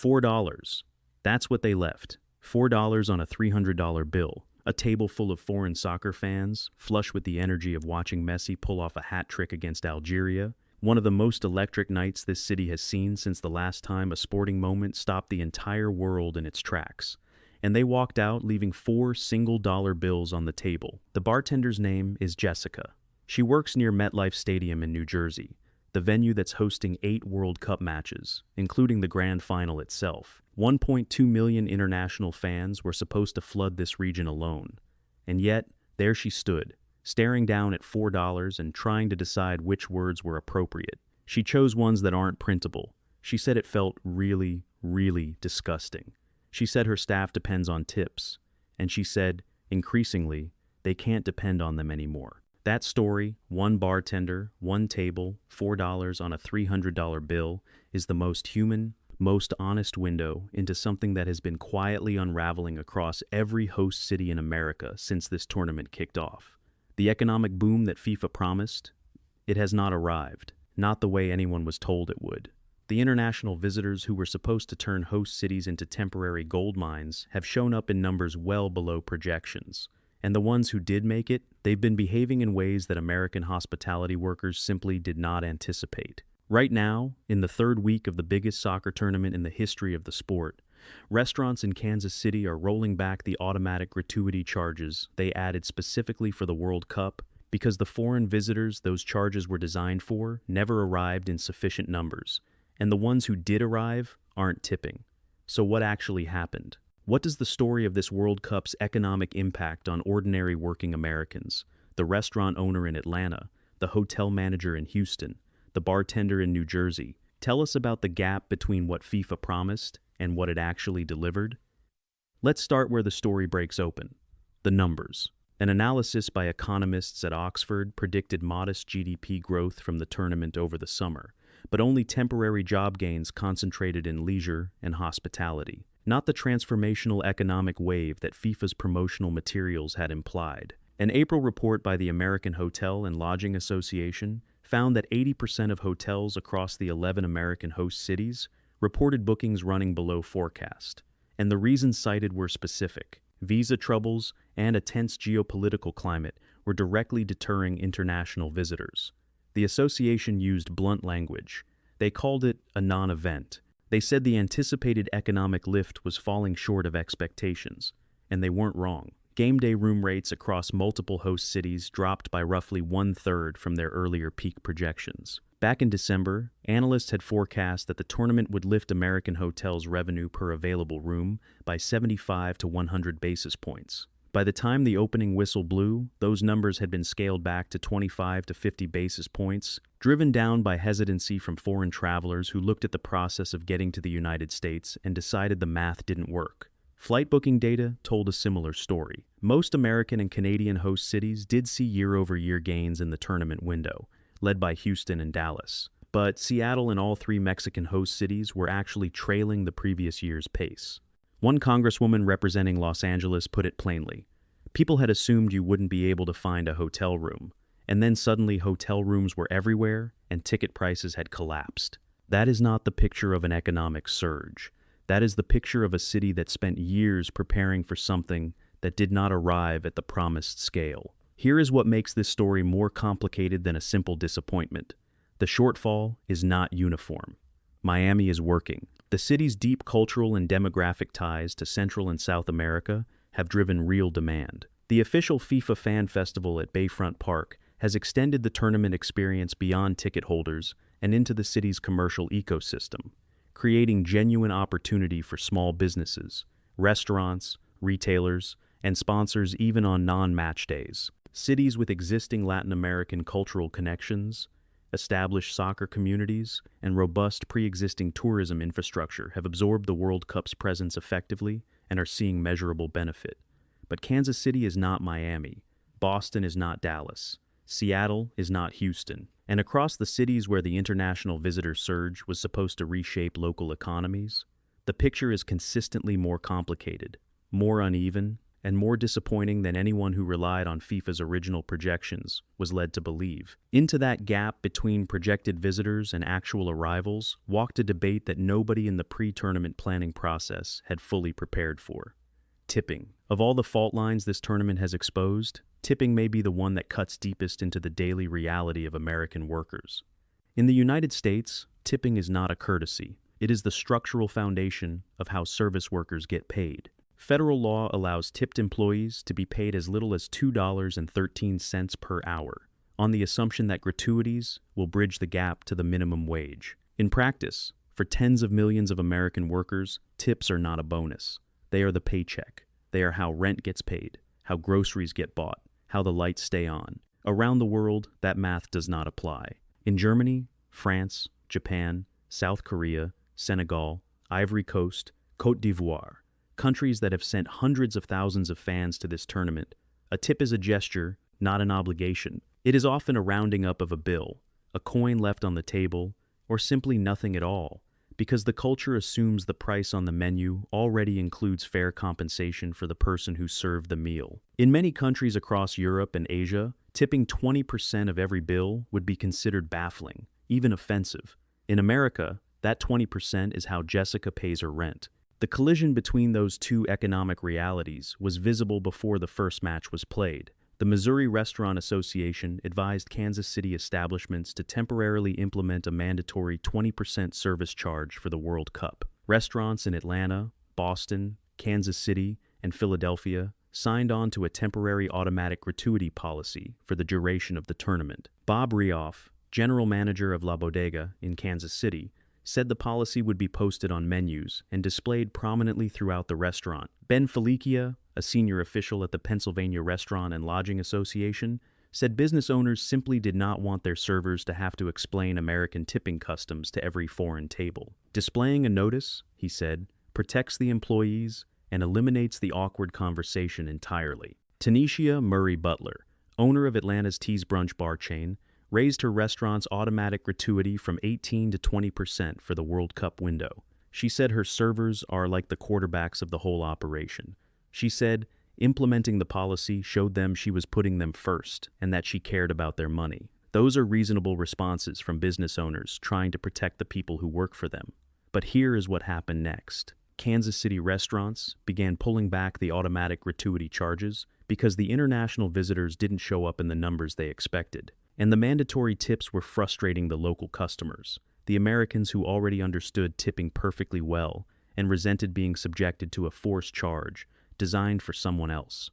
$4. That's what they left. $4 on a $300 bill. A table full of foreign soccer fans, flush with the energy of watching Messi pull off a hat trick against Algeria. One of the most electric nights this city has seen since the last time a sporting moment stopped the entire world in its tracks. And they walked out, leaving 4 single-dollar bills on the table. The bartender's name is Jessica. She works near MetLife Stadium in New Jersey, the venue that's hosting 8 World Cup matches, including the grand final itself. 1.2 million international fans were supposed to flood this region alone. And yet, there she stood, staring down at $4 and trying to decide which words were appropriate. She chose ones that aren't printable. She said it felt really, really disgusting. She said her staff depends on tips. And she said, increasingly, they can't depend on them anymore. That story, one bartender, one table, $4 on a $300 bill, is the most human, most honest window into something that has been quietly unraveling across every host city in America since this tournament kicked off. The economic boom that FIFA promised, it has not arrived, not the way anyone was told it would. The international visitors who were supposed to turn host cities into temporary gold mines have shown up in numbers well below projections. And the ones who did make it, they've been behaving in ways that American hospitality workers simply did not anticipate. Right now, in the third week of the biggest soccer tournament in the history of the sport, restaurants in Kansas City are rolling back the automatic gratuity charges they added specifically for the World Cup because the foreign visitors those charges were designed for never arrived in sufficient numbers, and the ones who did arrive aren't tipping. So what actually happened? What does the story of this World Cup's economic impact on ordinary working Americans, the restaurant owner in Atlanta, the hotel manager in Houston, the bartender in New Jersey, tell us about the gap between what FIFA promised and what it actually delivered? Let's start where the story breaks open. The numbers. An analysis by economists at Oxford predicted modest GDP growth from the tournament over the summer, but only temporary job gains concentrated in leisure and hospitality. Not the transformational economic wave that FIFA's promotional materials had implied. An April report by the American Hotel and Lodging Association found that 80% of hotels across the 11 American host cities reported bookings running below forecast. And the reasons cited were specific. Visa troubles and a tense geopolitical climate were directly deterring international visitors. The association used blunt language. They called it a non-event. They said the anticipated economic lift was falling short of expectations, and they weren't wrong. Game day room rates across multiple host cities dropped by roughly 1/3 from their earlier peak projections. Back in December, analysts had forecast that the tournament would lift American hotels' revenue per available room by 75 to 100 basis points. By the time the opening whistle blew, those numbers had been scaled back to 25 to 50 basis points, driven down by hesitancy from foreign travelers who looked at the process of getting to the United States and decided the math didn't work. Flight booking data told a similar story. Most American and Canadian host cities did see year-over-year gains in the tournament window, led by Houston and Dallas. But Seattle and all 3 Mexican host cities were actually trailing the previous year's pace. One congresswoman representing Los Angeles put it plainly. People had assumed you wouldn't be able to find a hotel room, and then suddenly hotel rooms were everywhere and ticket prices had collapsed. That is not the picture of an economic surge. That is the picture of a city that spent years preparing for something that did not arrive at the promised scale. Here is what makes this story more complicated than a simple disappointment. The shortfall is not uniform. Miami is working. The city's deep cultural and demographic ties to Central and South America have driven real demand. The official FIFA Fan Festival at Bayfront Park has extended the tournament experience beyond ticket holders and into the city's commercial ecosystem, creating genuine opportunity for small businesses, restaurants, retailers, and sponsors even on non-match days. Cities with existing Latin American cultural connections, established soccer communities, and robust pre-existing tourism infrastructure have absorbed the World Cup's presence effectively and are seeing measurable benefit. But Kansas City is not Miami. Boston is not Dallas. Seattle is not Houston. And across the cities where the international visitor surge was supposed to reshape local economies, the picture is consistently more complicated, more uneven, and more disappointing than anyone who relied on FIFA's original projections was led to believe. Into that gap between projected visitors and actual arrivals walked a debate that nobody in the pre-tournament planning process had fully prepared for. Tipping. Of all the fault lines this tournament has exposed, tipping may be the one that cuts deepest into the daily reality of American workers. In the United States, tipping is not a courtesy. It is the structural foundation of how service workers get paid. Federal law allows tipped employees to be paid as little as $2.13 per hour, on the assumption that gratuities will bridge the gap to the minimum wage. In practice, for tens of millions of American workers, tips are not a bonus. They are the paycheck. They are how rent gets paid, how groceries get bought, how the lights stay on. Around the world, that math does not apply. In Germany, France, Japan, South Korea, Senegal, Ivory Coast, Côte d'Ivoire, countries that have sent hundreds of thousands of fans to this tournament, a tip is a gesture, not an obligation. It is often a rounding up of a bill, a coin left on the table, or simply nothing at all, because the culture assumes the price on the menu already includes fair compensation for the person who served the meal. In many countries across Europe and Asia, tipping 20% of every bill would be considered baffling, even offensive. In America, that 20% is how Jessica pays her rent. The collision between those two economic realities was visible before the first match was played. The Missouri Restaurant Association advised Kansas City establishments to temporarily implement a mandatory 20% service charge for the World Cup. Restaurants in Atlanta, Boston, Kansas City, and Philadelphia signed on to a temporary automatic gratuity policy for the duration of the tournament. Bob Rioff, general manager of La Bodega in Kansas City, said the policy would be posted on menus and displayed prominently throughout the restaurant. Ben Felicia, a senior official at the Pennsylvania Restaurant and Lodging Association, said business owners simply did not want their servers to have to explain American tipping customs to every foreign table. Displaying a notice, he said, protects the employees and eliminates the awkward conversation entirely. Tanisha Murray Butler, owner of Atlanta's Tees Brunch bar chain, raised her restaurant's automatic gratuity from 18% to 20% for the World Cup window. She said her servers are like the quarterbacks of the whole operation. She said implementing the policy showed them she was putting them first and that she cared about their money. Those are reasonable responses from business owners trying to protect the people who work for them. But here is what happened next. Kansas City restaurants began pulling back the automatic gratuity charges because the international visitors didn't show up in the numbers they expected. And the mandatory tips were frustrating the local customers, the Americans who already understood tipping perfectly well and resented being subjected to a forced charge designed for someone else.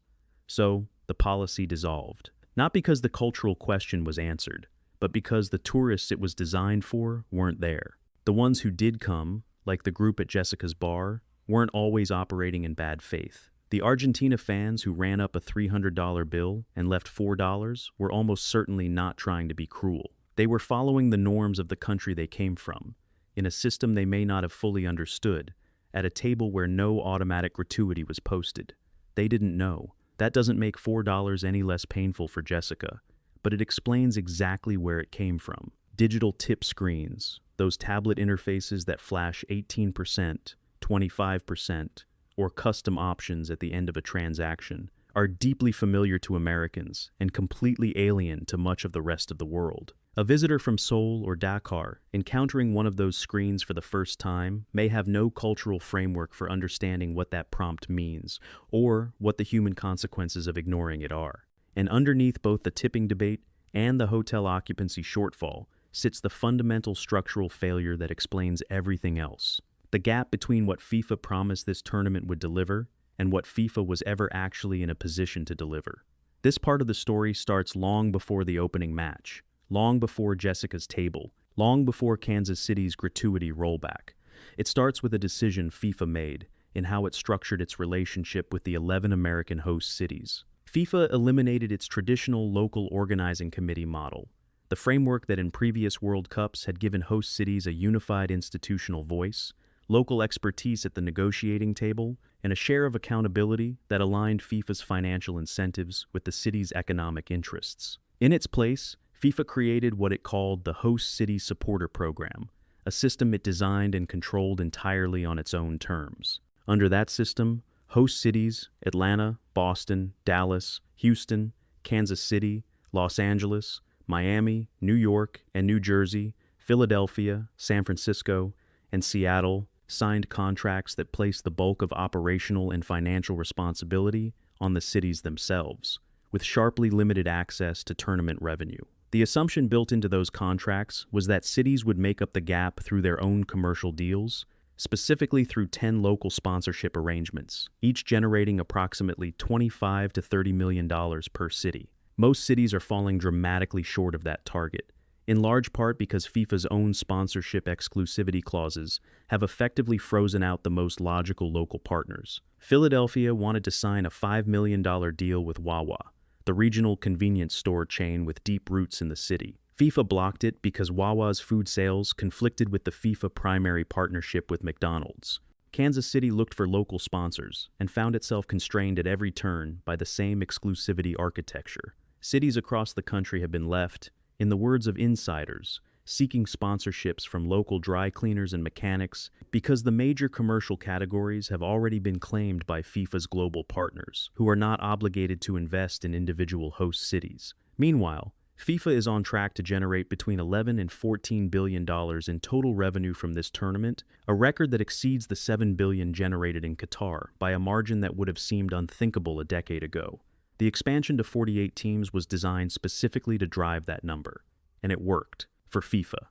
So, the policy dissolved. Not because the cultural question was answered, but because the tourists it was designed for weren't there. The ones who did come, like the group at Jessica's bar, weren't always operating in bad faith. The Argentina fans who ran up a $300 bill and left $4 were almost certainly not trying to be cruel. They were following the norms of the country they came from, in a system they may not have fully understood, at a table where no automatic gratuity was posted. They didn't know. That doesn't make $4 any less painful for Jessica, but it explains exactly where it came from. Digital tip screens, those tablet interfaces that flash 18%, 25%, or custom options at the end of a transaction, are deeply familiar to Americans and completely alien to much of the rest of the world. A visitor from Seoul or Dakar encountering one of those screens for the first time may have no cultural framework for understanding what that prompt means or what the human consequences of ignoring it are. And underneath both the tipping debate and the hotel occupancy shortfall sits the fundamental structural failure that explains everything else. The gap between what FIFA promised this tournament would deliver and what FIFA was ever actually in a position to deliver. This part of the story starts long before the opening match, long before Jessica's table, long before Kansas City's gratuity rollback. It starts with a decision FIFA made in how it structured its relationship with the 11 American host cities. FIFA eliminated its traditional local organizing committee model, the framework that in previous World Cups had given host cities a unified institutional voice, local expertise at the negotiating table, and a share of accountability that aligned FIFA's financial incentives with the city's economic interests. In its place, FIFA created what it called the Host City Supporter Program, a system it designed and controlled entirely on its own terms. Under that system, Host cities: Atlanta, Boston, Dallas, Houston, Kansas City, Los Angeles, Miami, New York, and New Jersey, Philadelphia, San Francisco, and Seattle signed contracts that placed the bulk of operational and financial responsibility on the cities themselves, with sharply limited access to tournament revenue. The assumption built into those contracts was that cities would make up the gap through their own commercial deals, specifically through 10 local sponsorship arrangements, each generating approximately $25 to $30 million per city. Most cities are falling dramatically short of that target, in large part because FIFA's own sponsorship exclusivity clauses have effectively frozen out the most logical local partners. Philadelphia wanted to sign a $5 million deal with Wawa, the regional convenience store chain with deep roots in the city. FIFA blocked it because Wawa's food sales conflicted with the FIFA primary partnership with McDonald's. Kansas City looked for local sponsors and found itself constrained at every turn by the same exclusivity architecture. Cities across the country have been left, in the words of insiders, seeking sponsorships from local dry cleaners and mechanics because the major commercial categories have already been claimed by FIFA's global partners, who are not obligated to invest in individual host cities. Meanwhile, FIFA is on track to generate between $11 and $14 billion in total revenue from this tournament, a record that exceeds the $7 billion generated in Qatar by a margin that would have seemed unthinkable a decade ago. The expansion to 48 teams was designed specifically to drive that number, and it worked, for FIFA.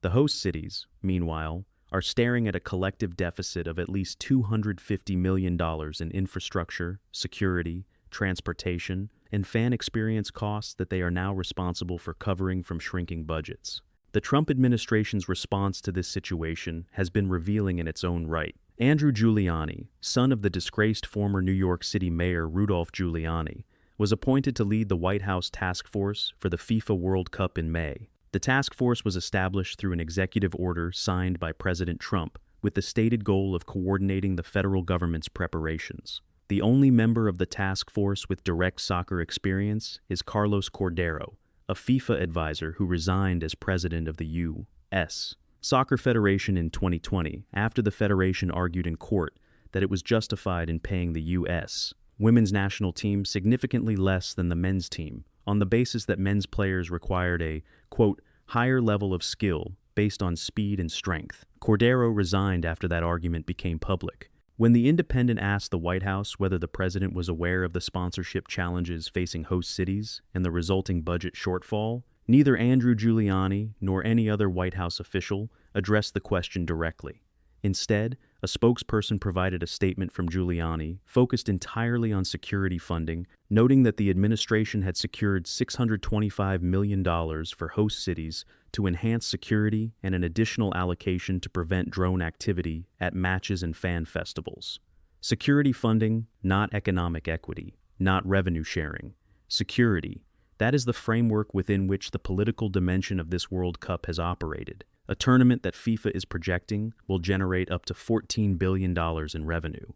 The host cities, meanwhile, are staring at a collective deficit of at least $250 million in infrastructure, security, transportation, and fan experience costs that they are now responsible for covering from shrinking budgets. The Trump administration's response to this situation has been revealing in its own right. Andrew Giuliani, son of the disgraced former New York City Mayor Rudolph Giuliani, was appointed to lead the White House task force for the FIFA World Cup in May. The task force was established through an executive order signed by President Trump with the stated goal of coordinating the federal government's preparations. The only member of the task force with direct soccer experience is Carlos Cordero, a FIFA advisor who resigned as president of the U.S. Soccer Federation in 2020 after the federation argued in court that it was justified in paying the U.S. women's national team significantly less than the men's team on the basis that men's players required a, quote, higher level of skill based on speed and strength. Cordero resigned after that argument became public. When The Independent asked the White House whether the president was aware of the sponsorship challenges facing host cities and the resulting budget shortfall, neither Andrew Giuliani nor any other White House official addressed the question directly. Instead, a spokesperson provided a statement from Giuliani focused entirely on security funding, noting that the administration had secured $625 million for host cities to enhance security and an additional allocation to prevent drone activity at matches and fan festivals. Security funding, not economic equity, not revenue sharing. Security, that is the framework within which the political dimension of this World Cup has operated. A tournament that FIFA is projecting will generate up to $14 billion in revenue.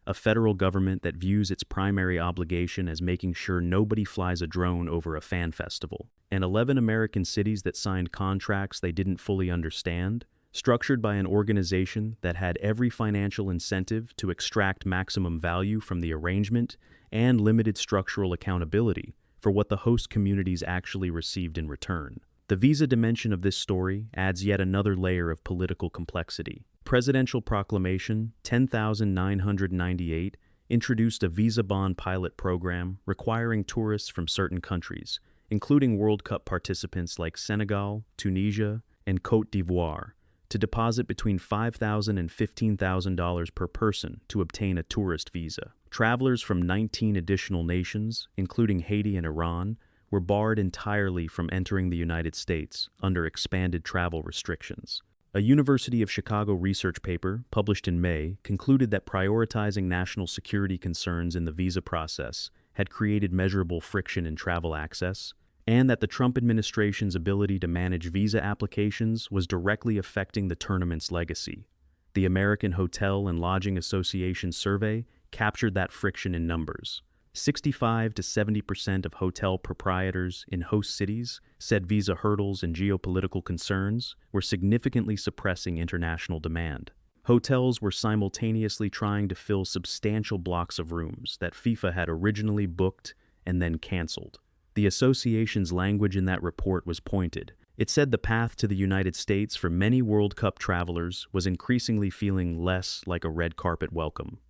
A federal government that views its primary obligation as making sure nobody flies a drone over a fan festival. And 11 American cities that signed contracts they didn't fully understand, structured by an organization that had every financial incentive to extract maximum value from the arrangement and limited structural accountability for what the host communities actually received in return. The visa dimension of this story adds yet another layer of political complexity. Presidential Proclamation 10,998 introduced a visa bond pilot program requiring tourists from certain countries, including World Cup participants like Senegal, Tunisia, and Côte d'Ivoire, to deposit between $5,000 and $15,000 per person to obtain a tourist visa. Travelers from 19 additional nations, including Haiti and Iran, were barred entirely from entering the United States under expanded travel restrictions. A University of Chicago research paper, published in May, concluded that prioritizing national security concerns in the visa process had created measurable friction in travel access, and that the Trump administration's ability to manage visa applications was directly affecting the tournament's legacy. The American Hotel and Lodging Association survey captured that friction in numbers. 65 to 70% of hotel proprietors in host cities said visa hurdles and geopolitical concerns were significantly suppressing international demand. Hotels were simultaneously trying to fill substantial blocks of rooms that FIFA had originally booked and then canceled. The association's language in that report was pointed. It said the path to the United States for many World Cup travelers was increasingly feeling less like a red carpet welcome.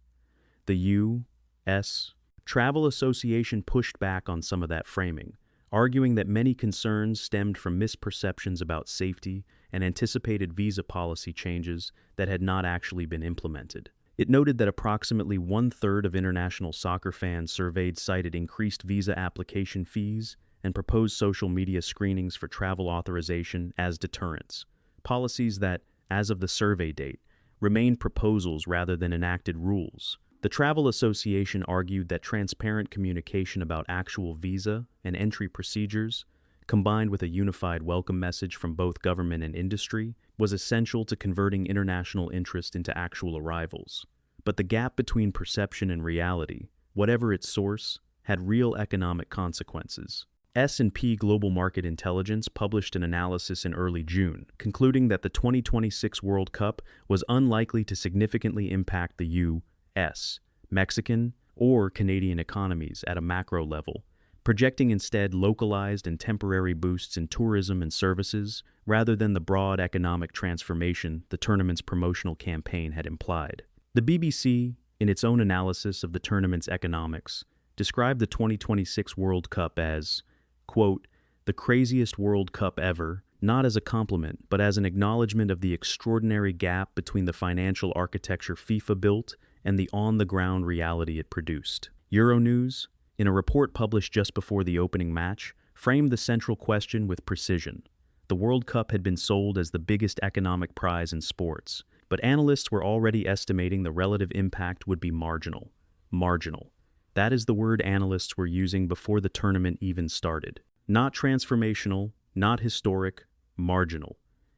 The U.S. Travel Association pushed back on some of that framing, arguing that many concerns stemmed from misperceptions about safety and anticipated visa policy changes that had not actually been implemented. It noted that approximately one-third of international soccer fans surveyed cited increased visa application fees and proposed social media screenings for travel authorization as deterrents, policies that, as of the survey date, remained proposals rather than enacted rules. The Travel Association argued that transparent communication about actual visa and entry procedures, combined with a unified welcome message from both government and industry, was essential to converting international interest into actual arrivals. But the gap between perception and reality, whatever its source, had real economic consequences. S&P Global Market Intelligence published an analysis in early June, concluding that the 2026 World Cup was unlikely to significantly impact the U.S., Mexican, or Canadian economies at a macro level, projecting instead localized and temporary boosts in tourism and services rather than the broad economic transformation the tournament's promotional campaign had implied. The BBC, in its own analysis of the tournament's economics, described the 2026 World Cup as, quote, the craziest World Cup ever, not as a compliment, but as an acknowledgement of the extraordinary gap between the financial architecture FIFA built and the on-the-ground reality it produced. Euronews, in a report published just before the opening match, framed the central question with precision. The World Cup had been sold as the biggest economic prize in sports, but analysts were already estimating the relative impact would be marginal. Marginal. That is the word analysts were using before the tournament even started. Not transformational, not historic, marginal.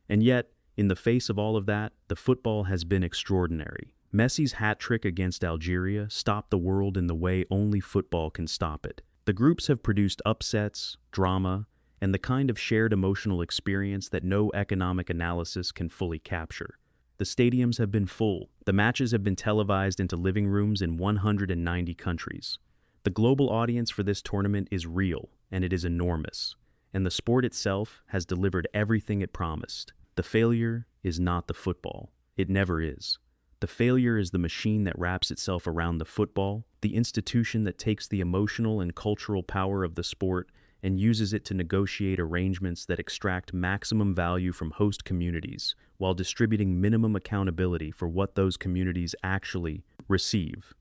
And yet, in the face of all of that, the football has been extraordinary. Messi's hat trick against Algeria stopped the world in the way only football can stop it. The groups have produced upsets, drama, and the kind of shared emotional experience that no economic analysis can fully capture. The stadiums have been full. The matches have been televised into living rooms in 190 countries. The global audience for this tournament is real, and it is enormous. And the sport itself has delivered everything it promised. The failure is not the football. It never is. The failure is the machine that wraps itself around the football, the institution that takes the emotional and cultural power of the sport and uses it to negotiate arrangements that extract maximum value from host communities while distributing minimum accountability for what those communities actually receive.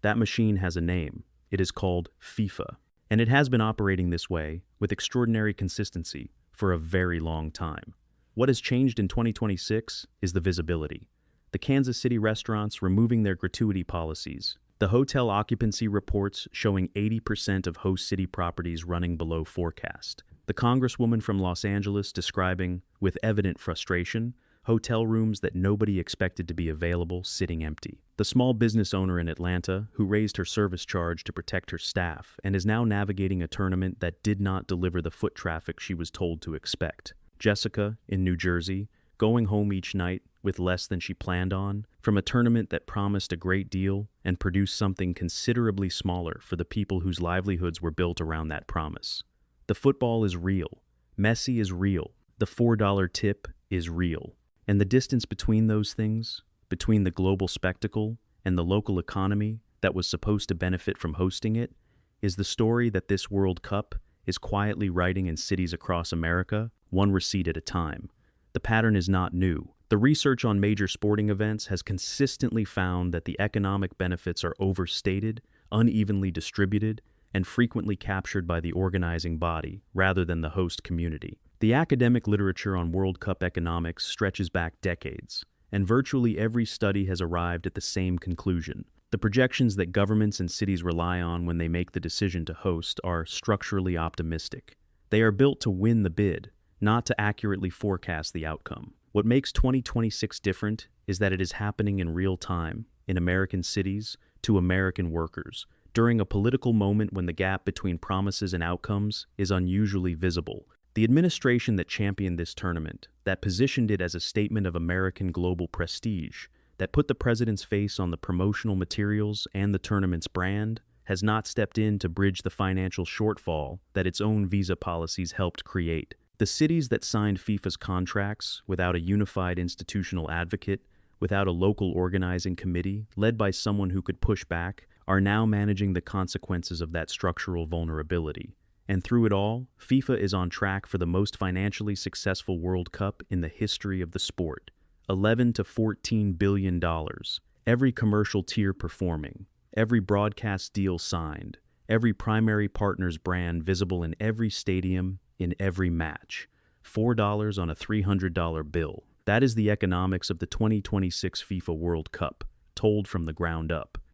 That machine has a name. It is called FIFA. And it has been operating this way, with extraordinary consistency, for a very long time. What has changed in 2026 is the visibility. The Kansas City restaurants removing their gratuity policies, the hotel occupancy reports showing 80% of host city properties running below forecast, the congresswoman from Los Angeles describing, with evident frustration, hotel rooms that nobody expected to be available sitting empty, the small business owner in Atlanta who raised her service charge to protect her staff and is now navigating a tournament that did not deliver the foot traffic she was told to expect, Jessica in New Jersey, going home each night with less than she planned on, from a tournament that promised a great deal and produced something considerably smaller for the people whose livelihoods were built around that promise. The football is real. Messi is real. The $4 tip is real. And the distance between those things, between the global spectacle and the local economy that was supposed to benefit from hosting it, is the story that this World Cup is quietly writing in cities across America, one receipt at a time. The pattern is not new. The research on major sporting events has consistently found that the economic benefits are overstated, unevenly distributed, and frequently captured by the organizing body rather than the host community. The academic literature on World Cup economics stretches back decades, and virtually every study has arrived at the same conclusion. The projections that governments and cities rely on when they make the decision to host are structurally optimistic. They are built to win the bid, not to accurately forecast the outcome. What makes 2026 different is that it is happening in real time, in American cities, to American workers, during a political moment when the gap between promises and outcomes is unusually visible. The administration that championed this tournament, that positioned it as a statement of American global prestige, that put the president's face on the promotional materials and the tournament's brand, has not stepped in to bridge the financial shortfall that its own visa policies helped create. The cities that signed FIFA's contracts without a unified institutional advocate, without a local organizing committee led by someone who could push back, are now managing the consequences of that structural vulnerability. And through it all, FIFA is on track for the most financially successful World Cup in the history of the sport. $11 to $14 billion, every commercial tier performing, every broadcast deal signed, every primary partner's brand visible in every stadium, in every match. $4 on a $300 bill. That is the economics of the 2026 FIFA World Cup, told from the ground up.